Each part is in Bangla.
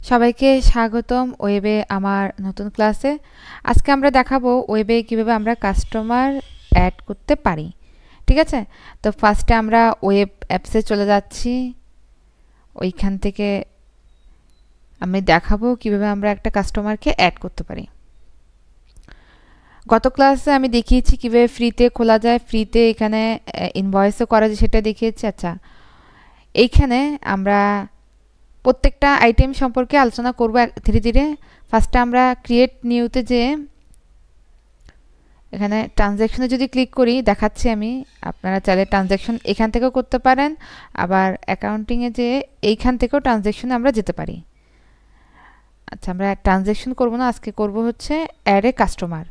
সবাইকে স্বাগতম ওয়েবে আমার নতুন ক্লাসে। আজকে আমরা দেখাবো ওয়েবে কিভাবে আমরা কাস্টমার অ্যাড করতে পারি। ঠিক আছে, তো ফার্স্টে আমরা ওয়েব অ্যাপসে চলে যাচ্ছি। ওইখান থেকে আমি দেখাবো কিভাবে আমরা একটা কাস্টমারকে অ্যাড করতে পারি। গত ক্লাসে আমি দেখিয়েছি কিভাবে ফ্রিতে খোলা যায়, ফ্রিতে এখানে ইনভয়েসও করা যায় সেটা দেখিয়েছি। আচ্ছা, এইখানে আমরা প্রত্যেকটা আইটেম সম্পর্কে আলোচনা করব ধীরে ধীরে। ফার্স্টে আমরা ক্রিয়েট নিউতে যে এখানে ট্রানজ্যাকশনে যদি ক্লিক করি দেখাচ্ছি আমি, আপনারা চাইলে ট্রানজ্যাকশন এখান থেকেও করতে পারেন, আবার অ্যাকাউন্টিংয়ে যে এইখান থেকেও ট্রানজ্যাকশনে আমরা যেতে পারি। আচ্ছা, আমরা ট্রানজ্যাকশন করব না, আজকে করব হচ্ছে অ্যাড এ কাস্টমার।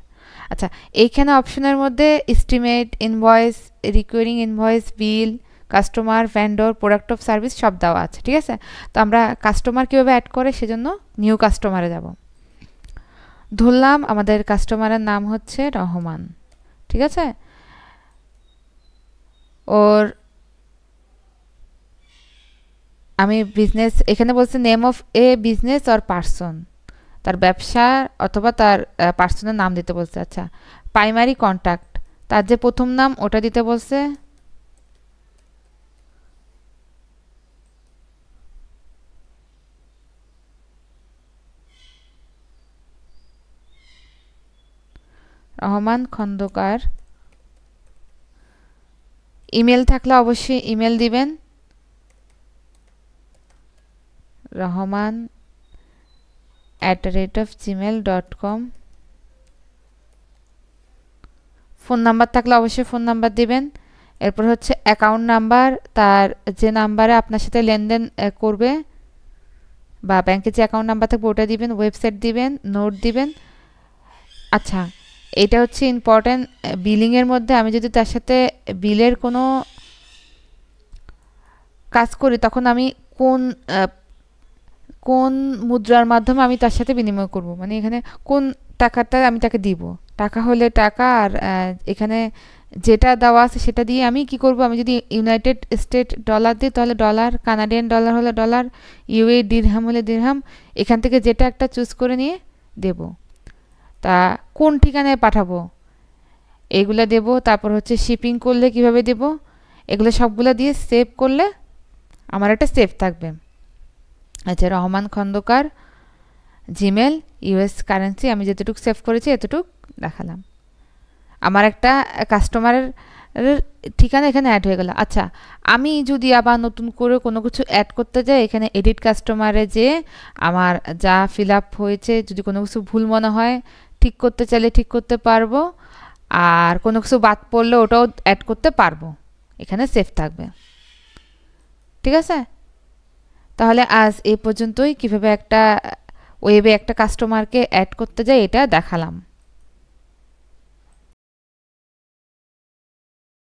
আচ্ছা, এইখানে অপশনের মধ্যে estimate, invoice, recurring invoice, bill, customer, vendor, product of service সব দেওয়া আছে। ঠিক আছে, তো আমরা কাস্টমার কীভাবে অ্যাড করে সেজন্য নিউ কাস্টমারে যাব। ধরলাম আমাদের কাস্টমারের নাম হচ্ছে রহমান। ঠিক আছে, ওর আমি বিজনেস এখানে বলছি name of A business or person, তার ব্যবসা অথবা তার পার্সনের নাম দিতে বলছে। আচ্ছা, প্রাইমারি কন্ট্যাক্ট, তার যে প্রথম নাম ওটা দিতে বলছে। রহমান খন্দকার। ইমেল থাকলে অবশ্যই ইমেল দিবেন, rahman@gmail.com। ফোন নাম্বার থাকলে অবশ্যই ফোন নাম্বার দিবেন। এরপর হচ্ছে অ্যাকাউন্ট নাম্বার, তার যে নাম্বারে আপনার সাথে লেনদেন করবে বা ব্যাংকে যে অ্যাকাউন্ট নাম্বার থাকবে ওটা দিবেন, ওয়েবসাইট দিবেন, নোট দিবেন। আচ্ছা, এটা হচ্ছে ইম্পর্টেন্ট। বিলিংয়ের মধ্যে আমি যদি তার সাথে বিলের কোনো কাজ করি তখন আমি কোন কোন মুদ্রার মাধ্যমে আমি তার সাথে বিনিময় করব, মানে এখানে কোন টাকাটা আমি তাকে দিব। টাকা হলে টাকা, আর এখানে যেটা দেওয়া আছে সেটা দিয়ে আমি কি করব, আমি যদি ইউনাইটেড স্টেট ডলার দিই তাহলে ডলার, কানাডিয়ান ডলার হলে ডলার, ইউএ দিরহাম হলে দিরহাম, এখান থেকে যেটা একটা চুজ করে নিয়ে দেব। তা কোন ঠিকানায় পাঠাবো এগুলো দেব। তারপর হচ্ছে শিপিং করলে কিভাবে দেব, এগুলো সবগুলো দিয়ে সেভ করলে আমার একটা সেভ থাকবে। আচ্ছা, Rahman Khandakar, Gmail, US currency, আমি যতটুকু সেভ করেছি এতটুকু দেখালাম। আমার একটা কাস্টমারের ঠিকানা এখানে অ্যাড হয়ে গেল। আচ্ছা, আমি যদি আবার নতুন করে কোনো কিছু অ্যাড করতে যাই, এখানে এডিট কাস্টমারে যে আমার যা ফিল আপ হয়েছে যদি কোনো কিছু ভুল মনে হয় ঠিক করতে চাইলে ঠিক করতে পারবো, আর কোনো কিছু বাদ পড়লে ওটাও অ্যাড করতে পারবো, এখানে সেভ থাকবে। ঠিক আছে, তাহলে আজ এই পর্যন্তই। কিভাবে একটা ওয়েবে একটা কাস্টমারকে অ্যাড করতে যায় এটা দেখালাম।